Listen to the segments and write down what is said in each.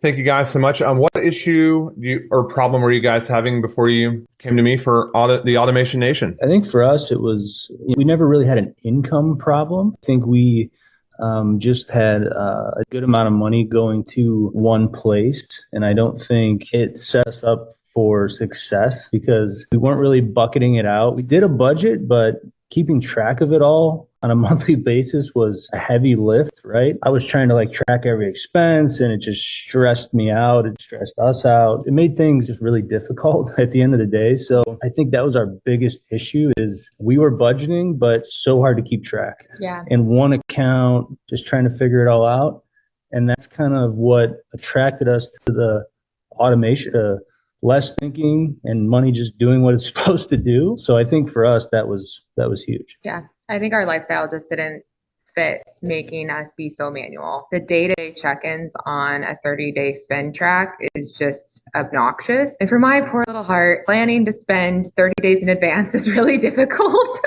Thank you guys so much. What issue or problem were you guys having before you came to me for the Automation Nation? I think for us, it was, we never really had an income problem. I think we just had a good amount of money going to one place. And I don't think it set us up for success because we weren't really bucketing it out. We did a budget, but keeping track of it all on a monthly basis was a heavy lift, right? I was trying to like track every expense and it just stressed me out. It stressed us out. It made things just really difficult at the end of the day. So I think that was our biggest issue is we were budgeting, but so hard to keep track. Yeah. And one account, just trying to figure it all out. And that's kind of what attracted us to the automation, to less thinking and money just doing what it's supposed to do. So I think for us that was huge. Yeah. I think our lifestyle just didn't fit making us be so manual. The day-to-day check-ins on a 30-day spend track is just obnoxious. And for my poor little heart, planning to spend 30 days in advance is really difficult.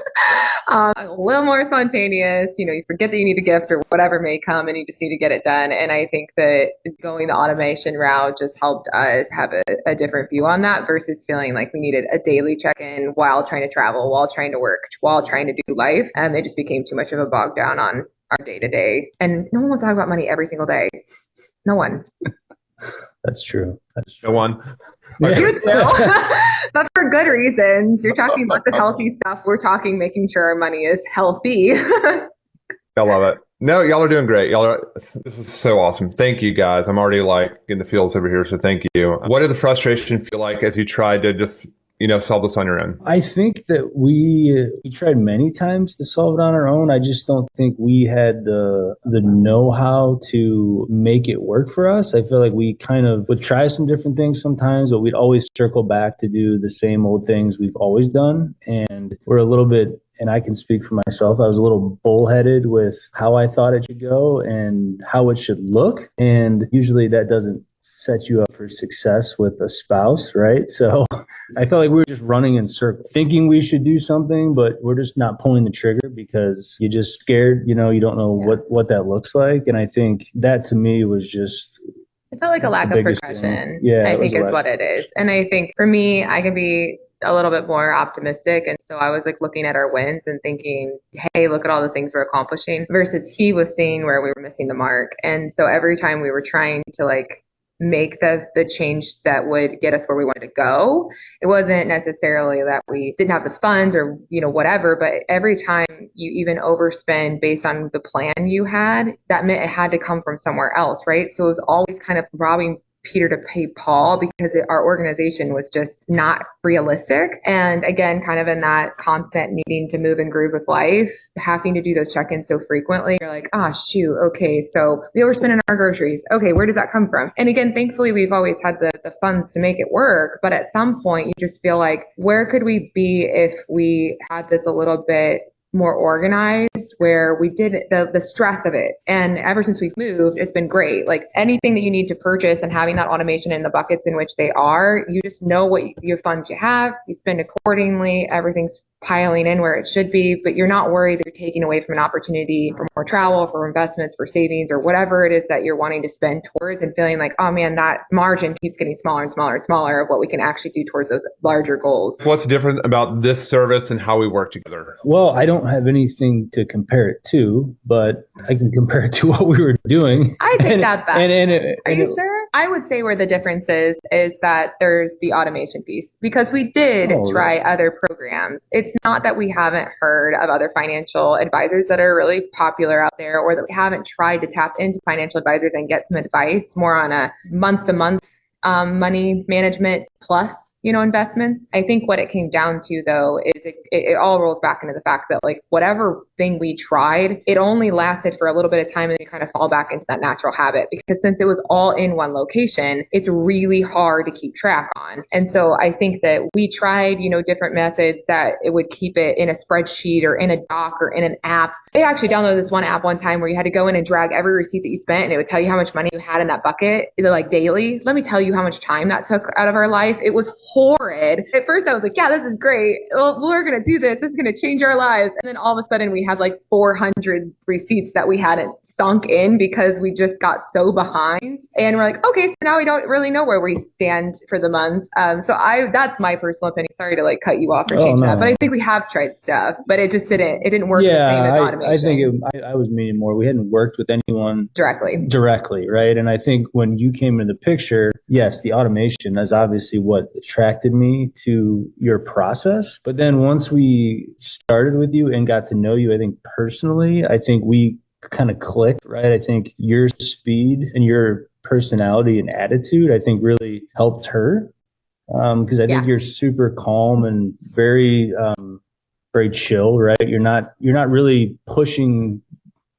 A little more spontaneous, you forget that you need a gift or whatever may come and you just need to get it done. And I think that going the automation route just helped us have a different view on that versus feeling like we needed a daily check-in while trying to travel, while trying to work, while trying to do life. It just became too much of a bog down on our day-to-day. And no one wants to talk about money every single day. No one. That's true. No one. You do. But for good reasons. You're talking lots of healthy stuff. We're talking making sure our money is healthy. I love it. No, y'all are doing great. This is so awesome. Thank you guys. I'm already like in the feels over here. So thank you. What did the frustration feel like as you tried to just solve this on your own? I think that we tried many times to solve it on our own. I just don't think we had the know-how to make it work for us. I feel like we kind of would try some different things sometimes, but we'd always circle back to do the same old things we've always done. And we're a little bit, and I can speak for myself, I was a little bullheaded with how I thought it should go and how it should look. And usually that doesn't set you up for success with a spouse, right? So I felt like we were just running in circles, thinking we should do something, but we're just not pulling the trigger because you're just scared, you don't know what that looks like. And I think that to me was just, it felt like a lack of progression. Yeah, I think is what it is. And I think for me, I can be a little bit more optimistic. And so I was like looking at our wins and thinking, hey, look at all the things we're accomplishing versus he was seeing where we were missing the mark. And so every time we were trying to like make the change that would get us where we wanted to go. It wasn't necessarily that we didn't have the funds or, whatever, but every time you even overspend based on the plan you had, that meant it had to come from somewhere else, right? So it was always kind of robbing Peter to pay Paul because our organization was just not realistic. And again, kind of in that constant needing to move and groove with life, having to do those check-ins so frequently, you're like, shoot, okay, so we overspend on our groceries. Okay, where does that come from? And again, thankfully, we've always had the funds to make it work. But at some point, you just feel like, where could we be if we had this a little bit more organized, where we did the stress of it. And ever since we've moved, it's been great. Like anything that you need to purchase and having that automation in the buckets in which they are, you just know what your funds you have, you spend accordingly, everything's piling in where it should be, but you're not worried that you're taking away from an opportunity for more travel, for investments, for savings, or whatever it is that you're wanting to spend towards, and feeling like, oh man, that margin keeps getting smaller and smaller and smaller of what we can actually do towards those larger goals. What's different about this service and how we work together? Well, I don't have anything to compare it to, but I can compare it to what we were doing. I take that back. Are you sure? I would say where the difference is that there's the automation piece, because we did try other programs. It's not that we haven't heard of other financial advisors that are really popular out there, or that we haven't tried to tap into financial advisors and get some advice more on a month-to-month money management plus, investments. I think what it came down to though is it all rolls back into the fact that like whatever thing we tried, it only lasted for a little bit of time and you kind of fall back into that natural habit, because since it was all in one location, it's really hard to keep track on. And so I think that we tried, different methods that it would keep it in a spreadsheet or in a doc or in an app. They actually downloaded this one app one time where you had to go in and drag every receipt that you spent and it would tell you how much money you had in that bucket, either like daily. Let me tell you how much time that took out of our life. life. It was horrid. At first I was like, yeah, this is great. Well, we're going to do this. It's going to change our lives. And then all of a sudden we had like 400 receipts that we hadn't sunk in because we just got so behind. And we're like, okay, so now we don't really know where we stand for the month. That's my personal opinion. Sorry to like cut you off or change that, but I think we have tried stuff, but it didn't work the same as automation. I think I was meaning more. We hadn't worked with anyone directly, right? And I think when you came into the picture, yes, the automation is obviously what attracted me to your process. But then once we started with you and got to know you, I think personally, I think we kind of clicked, right? I think your speed and your personality and attitude, I think really helped her. Because I think you're super calm and very, very chill, right? You're not really pushing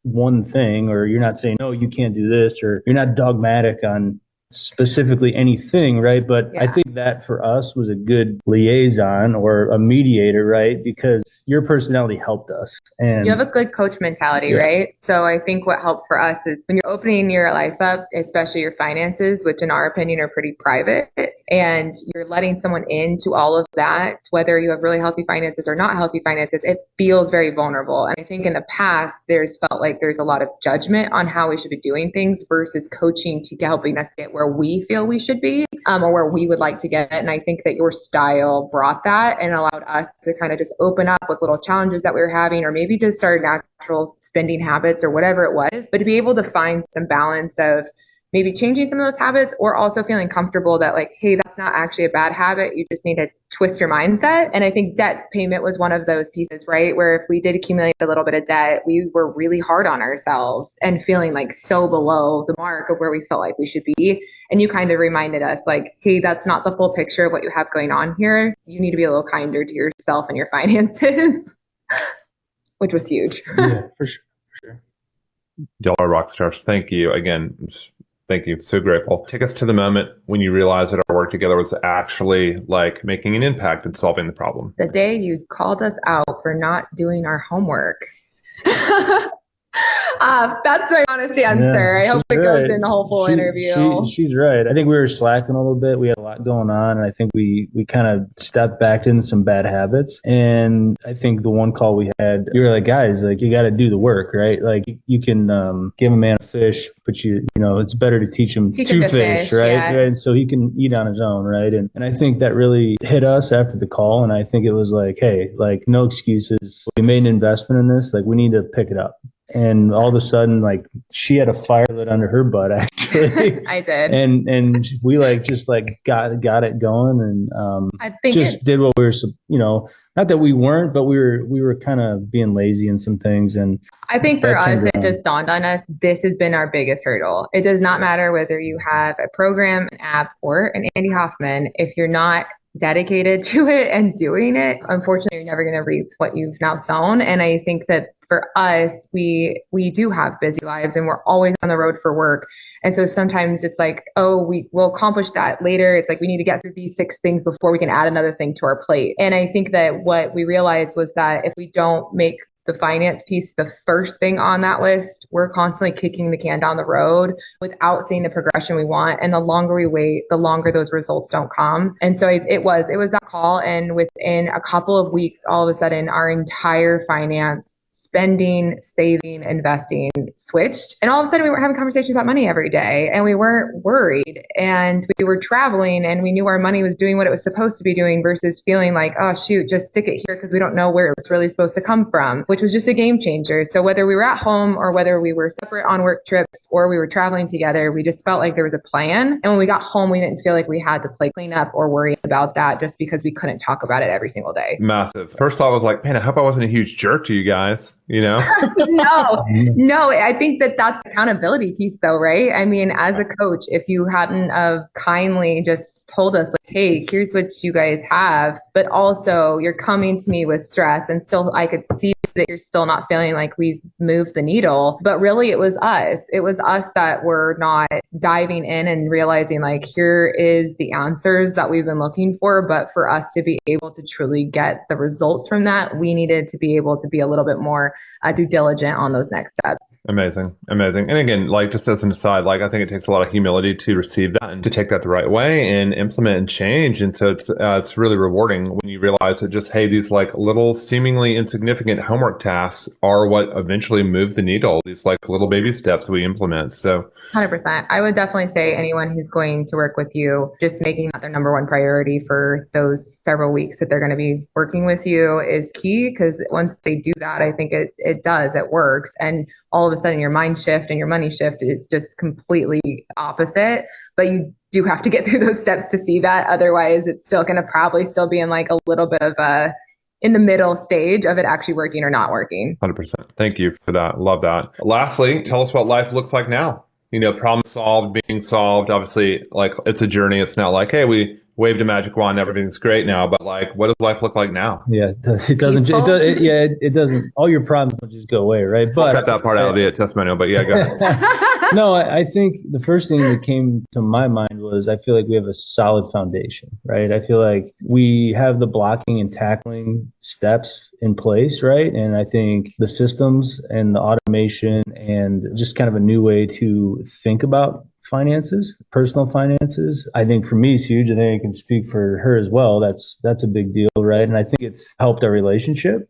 one thing, or you're not saying, no, you can't do this, or you're not dogmatic on specifically anything, right? But I think that for us was a good liaison or a mediator, right? Because your personality helped us. And you have a good coach mentality, right? So I think what helped for us is when you're opening your life up, especially your finances, which in our opinion are pretty private, and you're letting someone into all of that, whether you have really healthy finances or not healthy finances, it feels very vulnerable. And I think in the past, there's felt like there's a lot of judgment on how we should be doing things versus coaching to helping us get where we feel we should be, or where we would like to get. And I think that your style brought that and allowed us to kind of just open up with little challenges that we were having, or maybe just our natural spending habits or whatever it was, but to be able to find some balance of maybe changing some of those habits, or also feeling comfortable that like, hey, that's not actually a bad habit. You just need to twist your mindset. And I think debt payment was one of those pieces, right? Where if we did accumulate a little bit of debt, we were really hard on ourselves and feeling like so below the mark of where we felt like we should be. And you kind of reminded us like, hey, that's not the full picture of what you have going on here. You need to be a little kinder to yourself and your finances, which was huge. Yeah, for sure. Y'all are rock stars. Thank you again. Thank you. So grateful. Take us to the moment when you realized that our work together was actually like making an impact and solving the problem. The day you called us out for not doing our homework. That's my honest answer. I hope it goes in the whole full interview. She's right. I think we were slacking a little bit. We had a lot going on, and I think we kind of stepped back into some bad habits. And I think the one call we had, you were like, guys, like you got to do the work, right? Like you can give a man a fish, but it's better to teach him to fish, right? Yeah. And so he can eat on his own, right? And I think that really hit us after the call. And I think it was like, hey, like no excuses. We made an investment in this. Like we need to pick it up. And all of a sudden, like she had a fire lit under her butt, actually. I did. And we just got it going, and I think did what we were, not that we weren't, but we were kind of being lazy in some things. And I think for us, it just dawned on us, this has been our biggest hurdle. It does not matter whether you have a program, an app, or an Andy Hoffman. If you're not dedicated to it and doing it, unfortunately, you're never going to reap what you've now sown. And I think that for us, we do have busy lives and we're always on the road for work. And so sometimes it's like, oh, we'll accomplish that later. It's like we need to get through these 6 things before we can add another thing to our plate. And I think that what we realized was that if we don't make the finance piece the first thing on that list, we're constantly kicking the can down the road without seeing the progression we want. And the longer we wait, the longer those results don't come. And so it was that call. And within a couple of weeks, all of a sudden, our entire finance, spending, saving, investing switched. And all of a sudden we were having conversations about money every day and we weren't worried, and we were traveling and we knew our money was doing what it was supposed to be doing versus feeling like, oh shoot, just stick it here because we don't know where it's really supposed to come from, which was just a game changer. So whether we were at home or whether we were separate on work trips or we were traveling together, we just felt like there was a plan. And when we got home, we didn't feel like we had to play clean up or worry about that just because we couldn't talk about it every single day. Massive. First thought was like, man, I hope I wasn't a huge jerk to you guys, No, I think that's the accountability piece though, right? I mean, as a coach, if you hadn't kindly just told us like, hey, here's what you guys have, but also you're coming to me with stress, and still I could see that you're still not feeling like we've moved the needle. But really, it was us. It was us that were not diving in and realizing like, here is the answers that we've been looking for. But for us to be able to truly get the results from that, we needed to be able to be a little bit more due diligent on those next steps. Amazing. Amazing. And again, like just as an aside, like I think it takes a lot of humility to receive that and to take that the right way and implement and change. And so it's really rewarding when you realize that just, hey, these like little seemingly insignificant homework tasks are what eventually move the needle, these like little baby steps we implement. So 100%. I would definitely say anyone who's going to work with you, just making that their number one priority for those several weeks that they're going to be working with you is key. Because once they do that, I think it works. And all of a sudden your mind shift and your money shift, it's just completely opposite. But you do have to get through those steps to see that. Otherwise, it's still going to probably still be in like a little bit of in the middle stage of it actually working or not working. 100%. Thank you for that. Love that. Lastly, tell us what life looks like now. Problem solved, being solved. Obviously, like it's a journey. It's not like, hey, we waved a magic wand, everything's great now. But like, what does life look like now? Yeah, it doesn't. It doesn't. All your problems don't just go away, right? But I'll cut that part out of the testimonial. But yeah, go ahead. No, I think the first thing that came to my mind was I feel like we have a solid foundation, right? I feel like we have the blocking and tackling steps in place, right? And I think the systems and the automation and just kind of a new way to think about finances, personal finances, I think for me is huge. I think I can speak for her as well. That's a big deal, right? And I think it's helped our relationship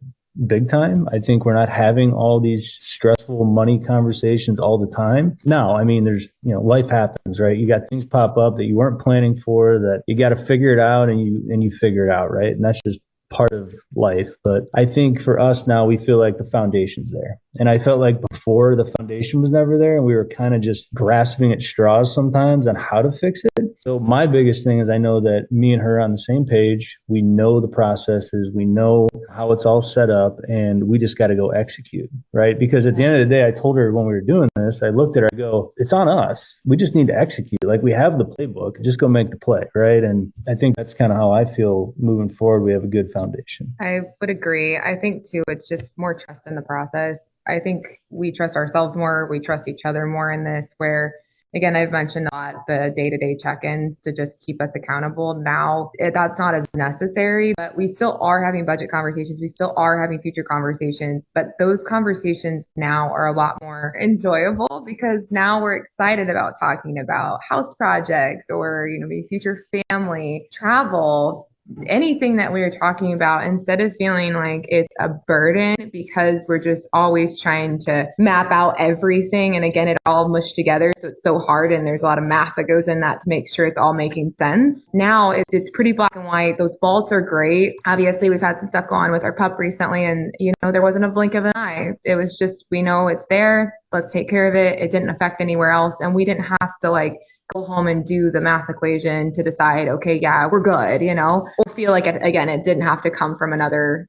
big time. I think we're not having all these stressful money conversations all the time. Now, I mean, there's, life happens, right? You got things pop up that you weren't planning for, that you got to figure it out, and you figure it out, right? And that's just part of life. But I think for us now, we feel like the foundation's there. And I felt like before the foundation was never there, and we were kind of just grasping at straws sometimes on how to fix it. So my biggest thing is I know that me and her are on the same page. We know the processes, we know how it's all set up, and we just got to go execute, right? Because at the end of the day, I told her when we were doing this, I looked at her, I go, it's on us. We just need to execute. Like, we have the playbook, just go make the play, right? And I think that's kind of how I feel moving forward. We have a good foundation. I would agree. I think too, it's just more trust in the process. I think we trust ourselves more. We trust each other more in this, where, again, I've mentioned a lot the day-to-day check-ins to just keep us accountable. Now, that's not as necessary, but we still are having budget conversations. We still are having future conversations, but those conversations now are a lot more enjoyable because now we're excited about talking about house projects or, maybe future family, travel, anything that we are talking about, instead of feeling like it's a burden because we're just always trying to map out everything. And again, it all mushed together. So it's so hard. And there's a lot of math that goes in that to make sure it's all making sense. Now it's pretty black and white. Those vaults are great. Obviously, we've had some stuff go on with our pup recently, and, there wasn't a blink of an eye. It was just, we know it's there. Let's take care of it. It didn't affect anywhere else. And we didn't have to go home and do the math equation to decide, okay, yeah, we're good, or feel like, it didn't have to come from another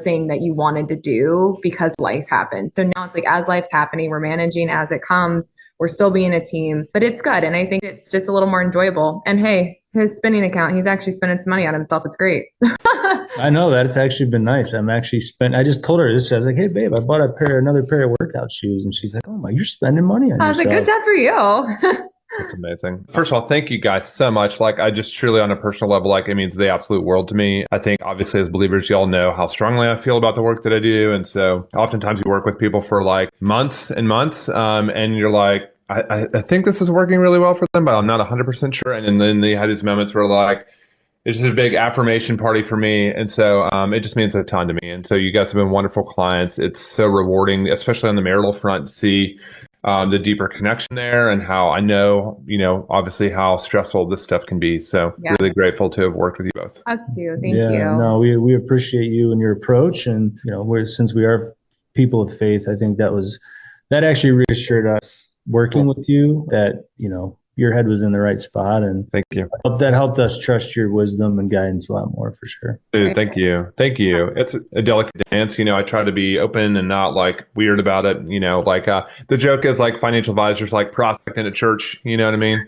thing that you wanted to do because life happened. So now it's like, as life's happening, we're managing as it comes. We're still being a team, but it's good. And I think it's just a little more enjoyable. And hey, his spending account, he's actually spending some money on himself. It's great. I know that's actually been nice. I just told her this. I was like, hey, babe, I bought another pair of workout shoes. And she's like, oh my, you're spending money on yourself. I was like, good job for you. That's amazing. First of all, thank you guys so much. I just truly, on a personal level, it means the absolute world to me. I think obviously as believers, y'all know how strongly I feel about the work that I do. And so oftentimes you work with people for months and months, and you're like, I think this is working really well for them, but I'm not 100% sure. And then they had these moments where it's just a big affirmation party for me. And so it just means a ton to me. And so you guys have been wonderful clients. It's so rewarding, especially on the marital front, to see the deeper connection there, and how I know, obviously how stressful this stuff can be. So really grateful to have worked with you both. Us too. Thank you. No, we appreciate you and your approach. And, since we are people of faith, I think that actually reassured us working with you that, your head was in the right spot. And thank you. That helped us trust your wisdom and guidance a lot more, for sure. Dude, thank you. Thank you. It's a delicate dance. I try to be open and not weird about it. The joke is financial advisors prospecting at church. You know what I mean?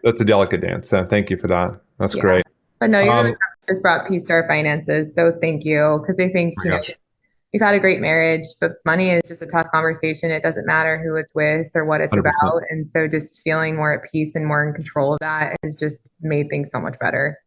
That's a delicate dance. So thank you for that. That's great. But no, you really just brought peace to our finances. So thank you. Because I think, we've had a great marriage, but money is just a tough conversation. It doesn't matter who it's with or what it's 100%. about. And so just feeling more at peace and more in control of that has just made things so much better.